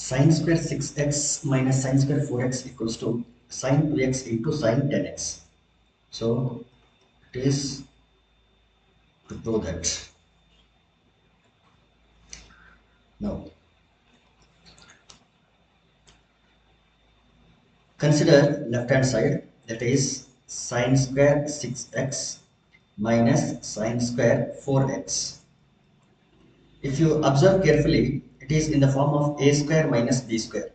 Sin square 6x minus sin square 4x equals to sin 2x into sin 10x. So it is to prove that. Now consider left hand side, that is sin square 6x minus sin square 4x. If you observe carefully, it is in the form of a square minus b square.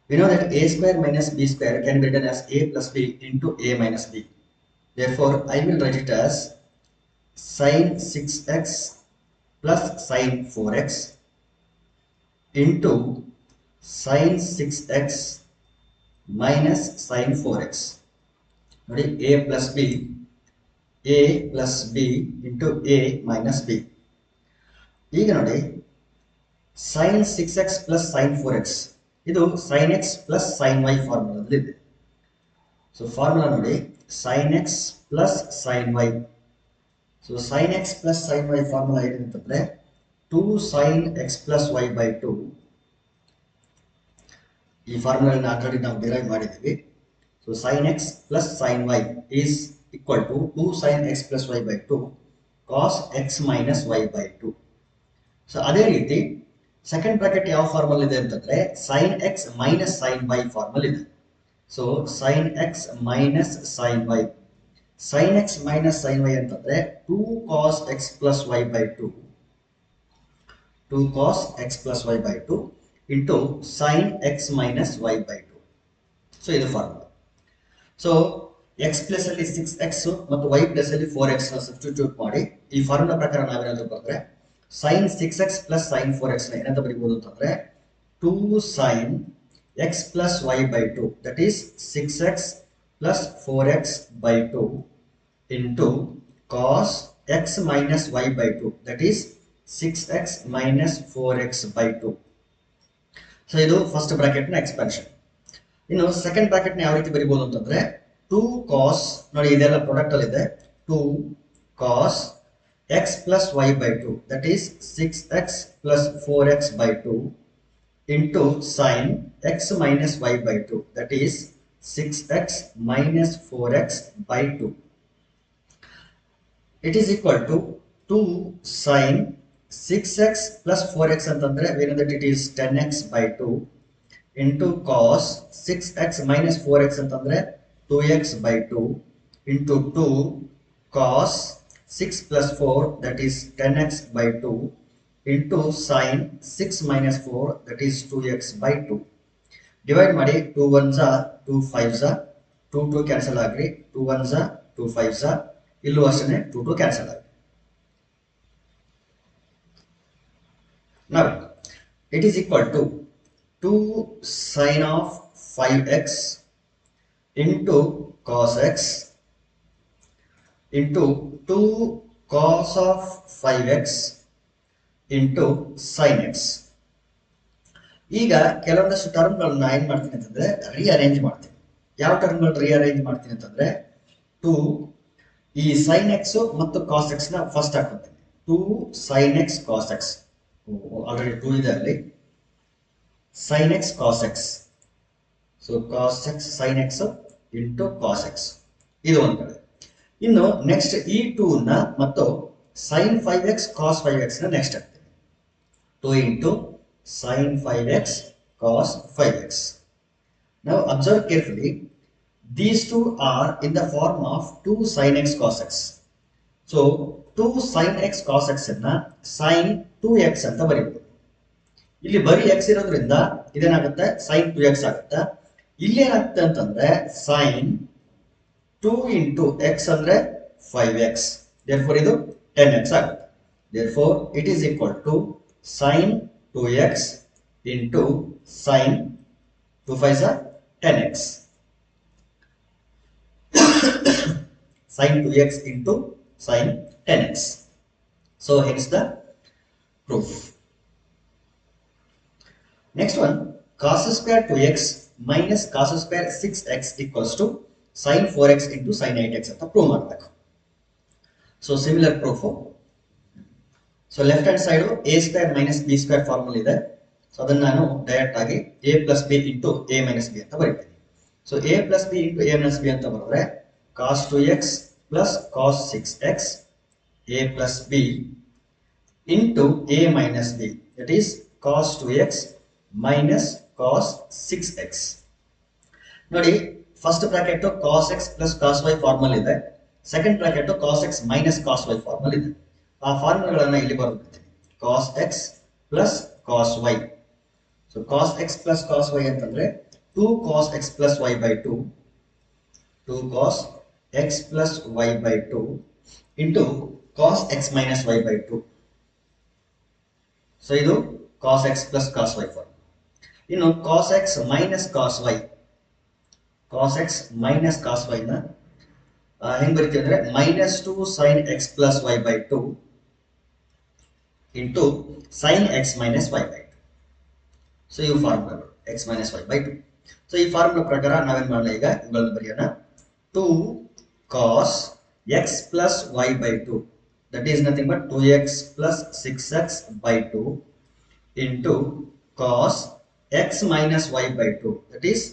We know that a square minus b square can be written as a plus b into a minus b. Therefore, I will write it as sin 6x plus sin 4x into sin 6x minus sin 4x. ನೋಡಿ, a plus b into a minus b. ಈಗ ನೋಡಿ sin 6x plus sin 4x ಇದು sin x plus sin y ಫಾರ್ಮುಲಾದಲ್ಲಿದೆ. So formula ನೋಡಿ sin x plus sin y. So sin x plus sin y formula ಏನಂತಂದ್ರೆ 2 sin x plus y by 2. ಈ formula already ನಾವು derive ಮಾಡಿದ್ದೀವಿ. So sin x plus sin y is equal to 2 sin x plus y by 2 cos x minus y by 2. So ಅದೇ ರೀತಿ second bracket ಯಾವ formal ಇದೆ ಅಂತಂದ್ರೆ sin x minus sin y formula ಇದೆ. So sin x minus sin y. sin x minus sin y ಅಂತಂದ್ರೆ 2 cos x plus y by 2. 2 cos x plus y by 2 into sin x minus y by 2. So ಇದು formula. So x plus ಅಲ್ಲಿ 6x ಮತ್ತು y plus ಅಲ್ಲಿ 4x substitute ಮಾಡಿ ಈ formula ಪ್ರಕಾರ ನಾವೇನಾದ್ರೂ ಬರೆದ್ರೆ sin 6x plus sin 4x ನ ಏನಂತ ಬರೀಬಹುದು ಅಂತಂದ್ರೆ 2 sin x plus y by 2, that is 6x plus 4x by 2 into cos x minus y by 2, that is 6x minus 4x by 2. So ಇದು first bracket ನ expansion. ಇನ್ನು second bracket ನ ಯಾವ ರೀತಿ ಬರೀಬಹುದು ಅಂತಂದ್ರೆ 2 cos, ನೋಡಿ ಇದೆಲ್ಲ ಪ್ರಾಡಕ್ಟ್ ಅಲ್ಲಿ ಇದೆ, 2 cos x plus y by 2, that is 6x plus 4x by 2 into sin x minus y by 2, that is 6x minus 4x by 2. It is equal to 2 sin 6x plus 4x ಅಂತಂದ್ರೆ we know that it is 10x by 2 into cos 6x minus 4x ಅಂತಂದ್ರೆ 2x by 2 into 2 cos 6 plus 4, that is 10x by 2 into sin 6 minus 4, that is 2x by 2. Divide ಮಾಡಿ 2 1s are 2 5s are 2 2 cancel agri, 2 1s are 2 5s are, ಇಲ್ಲೂ ಅಷ್ಟೇ 2 2 cancel agri. Now it is equal to 2 sin of 5x into cos x into 2 cos of 5x into sin x. ಈಗ ಕೆಲವೊಂದಷ್ಟು ಟರ್ಮ್ಗಳನ್ನ ಏನ್ ಮಾಡ್ತೀನಿ ಅಂತಂದ್ರೆ rearrange ಮಾಡ್ತೀನಿ. ಯಾವ ಟರ್ಮ್ಗಳು rearrange ಮಾಡ್ತೀನಿ ಅಂತಂದ್ರೆ 2 ಈ sin x ಮತ್ತು cos x ನ ಫಸ್ಟ್ ಹಾಕ್ತೀನಿ. 2 sin x cos x, already 2 ಇದೆ ಅಲ್ಲಿ, sin x cos x. So cos x sin x into cos x ಇದು ಒಂದ್ ಕಡೆ. ಇನ್ನು ನೆಕ್ಸ್ಟ್ ಈ 2 ನ ಮತ್ತು sin 5x cos 5x ನ ನೆಕ್ಸ್ಟ್ ಹಾಕ್ತೀನಿ. 2 into sin 5x cos 5x. Now observe carefully, these two are in the form of 2 sin x cos x. So 2 sin x cos x ಅನ್ನ sin 2x ಅಂತ ಬರೀಬಹುದು. ಇಲ್ಲಿ ಬರೀ x ಇರೋದ್ರಿಂದ ಇದೇನಾಗುತ್ತೆ sin 2x ಆಗುತ್ತೆ. ಇಲ್ಲಿ ಏನಾಗುತ್ತೆ ಅಂತಂದ್ರೆ sin 2 into x ಅಂದ್ರೆ 5x, therefore ಇದು 10x ಆಗುತ್ತೆ. Therefore it is equal to sin 2x into sin 2 5s are 10x. sin 2x into sin 10x. So hence the proof. Next one, cos square 2x minus cos square 6x equals to sin 4x into sin 8x ಅಂತ prove ಮಾಡಬೇಕು. So similar proof. So left hand side a square minus b square formula ಇದೆ. So ಅದನ್ನು ನಾನು direct ಆಗಿ a plus b into a minus b ಅಂತ ಬರೀತೀನಿ. So a plus b into a minus b ಅಂತ ಬರೆದ್ರೆ cos 2x plus cos 6x a plus b into a minus b, that is cos 2x minus cos 6x. ನೋಡಿ, first bracket cos x plus cos y formula ಇದೆ, second bracket cos x minus cos y formula ಇದೆ. ಆ ಫಾರ್ಮುಲಾಗಳನ್ನ ಇಲ್ಲಿ ಬರೆದಿದ್ದೀನಿ. cos x plus cos y. So cos x plus cos y ಅಂತಂದ್ರೆ 2 cos x plus y by 2, 2 cos x plus y by 2 into cos x minus y by 2. So ಇದು cos x plus cos y form. ಇನ್ನು cos x minus cos y, cos x minus cos y ನ ಹೆಂಗ್ ಬರೀತೀವಿ ಅಂದ್ರೆ minus 2 sin x plus y by 2 into sin x minus y by 2. So ಇವು ಫಾರ್ಮುಲಾಗಳು x minus y by 2. So ಈ formula ಪ್ರಕಾರ ನಾವೇನ್ ಮಾಡೋಣ, ಈಗ ಇವುಗಳನ್ನು ಬರೆಯೋಣ. 2 cos x plus y by 2, that is nothing but 2x plus 6x by 2 into cos x minus y by 2, that is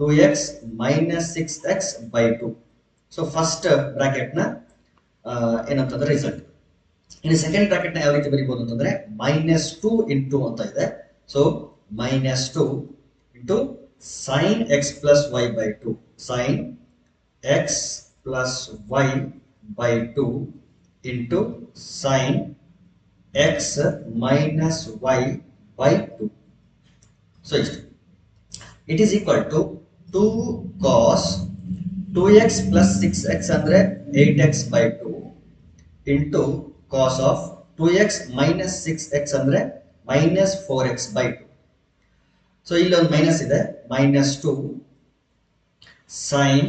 2x minus 6x by 2. So first bracket ನ ಏನಂತಂದ್ರೆ result. ಇನ್ನು ಸೆಕೆಂಡ್ ಬ್ರಾಕೆಟ್ ನ ಯಾವ ರೀತಿ ಬರೀಬಹುದು ಅಂತಂದ್ರೆ minus 2 into ಅಂತ ಇದೆ. So minus 2 into sin x plus y by 2, sin x plus y by 2 into sin x minus y by 2. So ಇಷ್ಟು. It is equal to 2 cos 2x plus 6x ಅಂದ್ರೆ 8x by 2 into cos of 2x minus 6x ಅಂದ್ರೆ minus 4x by 2. So ಇಲ್ಲಿ ಒಂದು minus ಇದೆ, minus 2 sin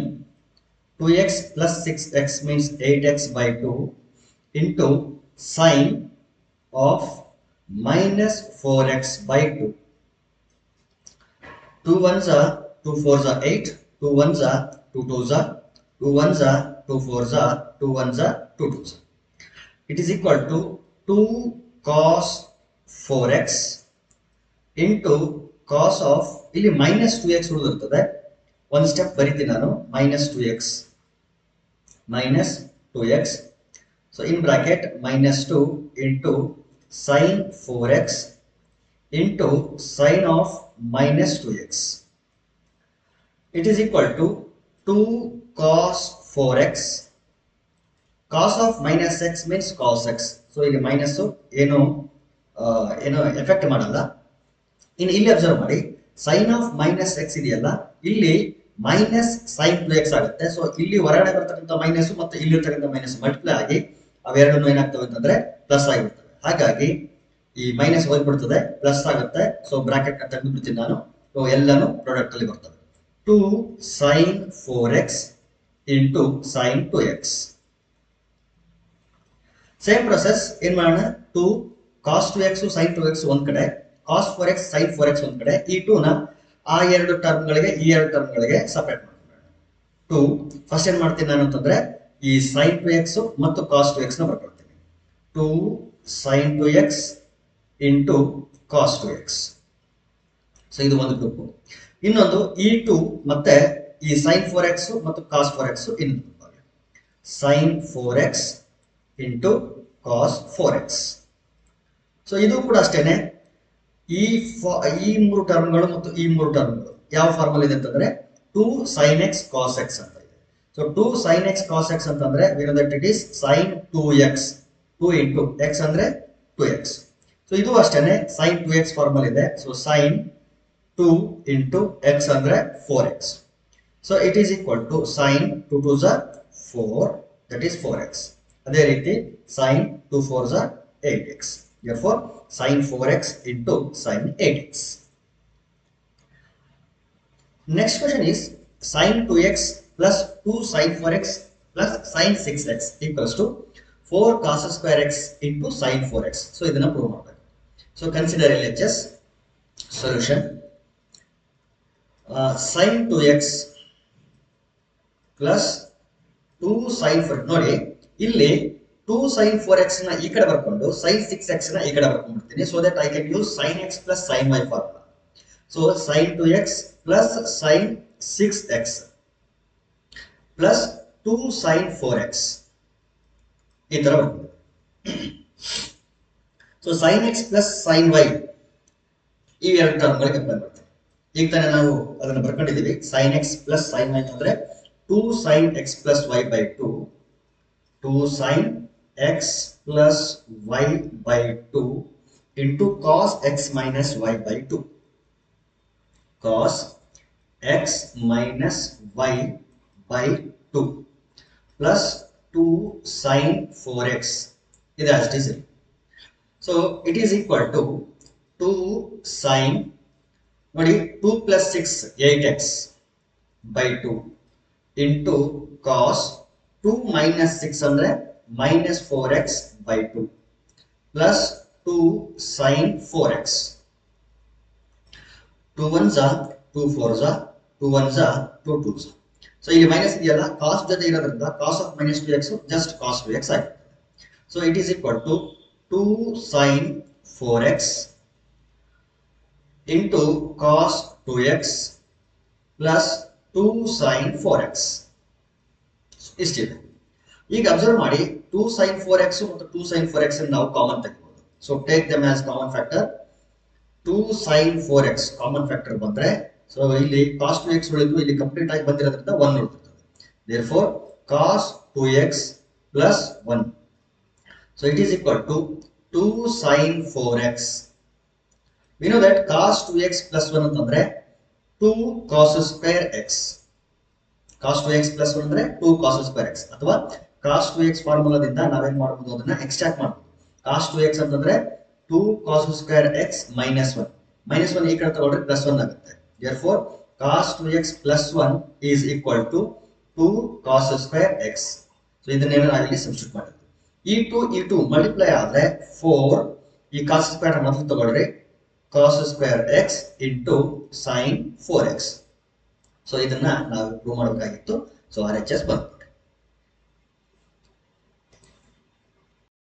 2x plus 6x means 8x by 2 into sin of minus 4x by 2. 2 1s are 2 4s are 8, 2 1s are 2 2s are 2 1s are 2 4s are 2 1s are 2 2s. It is equal to 2 cos 4x into cos of ಇಲ್ಲಿ minus 2x ಉಳಿದಿರ್ತದೆ. ಒಂದು step ಬರೀತೀನಿ ನಾನು, minus 2x minus 2x. So in bracket minus 2 into sin 4x into sin of minus 2x. It is equal to 2 cos 4x. Cos of minus x means cos x. So ಇಲ್ಲಿ minus ಏನು effect ಮಾಡಲ್ಲ. ಇನ್ನು ಇಲ್ಲಿ observe ಮಾಡಿ, sign of minus X ಇದೆಯಲ್ಲ, ಇಲ್ಲಿ minus sine 2x ಆಗುತ್ತೆ. So ಇಲ್ಲಿ ಹೊರಗಡೆ ಬರ್ತಕ್ಕಂಥ ಮೈನಸ್ ಮತ್ತೆ ಇಲ್ಲಿರ್ತಕ್ಕಂಥ ಮೈನಸ್ ಮಲ್ಟಿಪ್ಲೈ ಆಗಿ ಅವೆರಡನ್ನು ಏನಾಗ್ತವೆ ಅಂತಂದ್ರೆ ಪ್ಲಸ್ ಆಗಿರ್ತವೆ. ಹಾಗಾಗಿ ಈ ಮೈನಸ್ ಹೋಗ್ಬಿಡ್ತದೆ, ಪ್ಲಸ್ ಆಗುತ್ತೆ. ಸೊ ಬ್ರಾಕೆಟ್ ತೆಗೆದು ಬಿಡ್ತೀನಿ ನಾನು. ಸೊ ಎಲ್ಲಾನು ಪ್ರಾಡಕ್ಟ್ ಅಲ್ಲಿ ಬರ್ತವೆ. 2 sin 4x into sin 2x. Same process ಏನ್ ಮಾಡೋಣ, 2 cos 2x sin 2x ಒಂದ್ ಕಡೆ, cos 4x sin 4x ಒಂದ್ ಕಡೆ. ಈ 2 ನ ಆ ಎರಡು ಟರ್ಮ್ಗಳಿಗೆ ಈ ಎರಡು ಟರ್ಮ್ಗಳಿಗೆ ಸಪರೇಟ್ ಮಾಡ್ಕೊಳ್ಳೋಣ. 2 ಫಸ್ಟ್ ಏನ್ ಮಾಡ್ತೀನಿ ನಾನು ಅಂತಂದ್ರೆ ಈ sin 2x ಮತ್ತು cos 2x ನ ಬರ್ಕೊಳ್ತೀನಿ. 2 sin 2x into cos 2x. So ಇದು ಒಂದು ಗ್ರೂಪ್. ಇನ್ನೊಂದು ಈ 2 ಮತ್ತೆ ಈ sin 4x ಮತ್ತು cos 4x ಇನ್ನೊಂದು group. sin 4x into cos 4x. So ಇದು ಕೂಡ ಅಷ್ಟೇನೆ. ಈ ಮೂರು ಟರ್ಮ್ಗಳು ಮತ್ತು ಈ ಮೂರು ಟರ್ಮ್ಗಳು ಯಾವ ಫಾರ್ಮಲ್ ಇದೆ ಅಂತಂದ್ರೆ 2 sin x cos x ಅಂತ ಇದೆ. So 2 sin x cos x ಅಂತಂದ್ರೆ we know that it is sin 2x, 2 into x ಅಂದ್ರೆ 2x. ಸೊ ಇದು ಅಷ್ಟೇನೆ sin 2x ಫಾರ್ಮಲ್ ಇದೆ. ಸೊ sin 2 into x ಅಂದ್ರೆ 4x. So it is equal to sin 2 2s are 4, that is 4x. ಅದೇ ರೀತಿ sin 2 4s are 8x. Therefore sin 4x into sin 8x. Next question is sin 2x plus 2 sin 4x plus sin 6x equals to 4 cos square x into sin 4x. So ಇದನ್ನ prove ಮಾಡಬೇಕು. So consider LHS solution. Sin 2x plus 2 sin 4x. ನೋಡಿ ಇಲ್ಲಿ 2 sin 4x ನ ಈ ಕಡೆ ಬರ್ಕೊಂಡು sin 6x ನ ಈ ಕಡೆ ಬರ್ಕೊಂಡ್ಬಿಡ್ತೀನಿ. So that I can use sin x plus sin y formula. So sin 2x plus sin 6x plus 2 sin 4x ಈ ತರ ಬರ್ತದೆ. So sin x plus sin y ಈ ಎರಡು ಟರ್ಮ್ ಗಳಿಗೆ ಅಪ್ಲೈ ಮಾಡ್ತೀವಿ. ಈಗ ತಾನೇ ನಾವು ಅದನ್ನು ಬರ್ಕೊಂಡಿದ್ದೀವಿ. sin x plus sin y ಅಂದ್ರೆ 2 sin x plus y by 2, 2 sin x plus y by 2 into cos x minus y by 2. Cos x minus y by 2 plus 2 sin 4x. This as it is. So it is equal to 2 sin 2 plus 6 8x by 2 into cos 2 minus 6 andre minus 4x by 2 plus 2 sin 4x. 2 1s are 2 4s are 2 1s are 2 2s. So ಇಲ್ಲಿ minus ಇದೆಯಲ್ಲ, cos ಜೊತೆ ಇರೋದ್ರಿಂದ cos of minus 2x just cos 2x ಆಗಿದೆ. So it is equal to 2 sin 4x into cos 2x plus 2 sin 4x. ಇಷ್ಟಿದೆ. ಈಗ observe ಮಾಡಿ 2 sin 4x ಮತ್ತು 2 sin 4x ಅನ್ನು ನಾವು ಕಾಮನ್ ತೆಗೆಯಬಹುದು. So take them as common factor. 2 sin 4x common factor ಬಂದ್ರೆ so ಇಲ್ಲಿ cos 2x ಉಳಿದು ಇಲ್ಲಿ ಕಂಪ್ಲೀಟ್ ಆಗಿ ಬಂದಿರೋದ್ರಿಂದ 1 ಉಳಿಯುತ್ತದೆ. therefore cos 2x plus 1. so it is equal to 2 sin 4x. we know that cos 2x plus 1 ಅಂತಂದ್ರೆ 2 cos square x. cos 2x plus 1 ಅಂದ್ರೆ 2 cos square x ಅಥವಾ cos 2x ಫಾರ್ಮುಲಾದಿಂದ ನಾವೇನ್ ಮಾಡಬಹುದು, ಅದನ್ನ ಎಕ್ಸ್ಟ್ರಾಕ್ಟ್ ಮಾಡಬಹುದು. cos 2x ಅಂತಂದ್ರೆ 2 cos square x minus 1. minus 1 ಈ ಕಡೆ ತಗೊಂಡ್ರೆ plus 1 ಆಗುತ್ತೆ. therefore cos 2x plus 1 is equal to 2 cos square x. So ಇದನ್ನೇನು ನಾವು ಇಲ್ಲಿ ಸಬ್ಸ್ಟಿಟ್ಯೂಟ್ ಮಾಡಿದ್ವಿ. ಈ 2 ಮಲ್ಟಿಪ್ಲೈ ಆದ್ರೆ 4, ಈ cos square ಮೊದಲು ತಗೊಳ್ರಿ, cos square x into sin 4x. So ಇದನ್ನ ನಾವು ಪ್ರೂವ್ ಮಾಡಬೇಕಾಗಿತ್ತು. ಸೊ RHS ಬಂತು.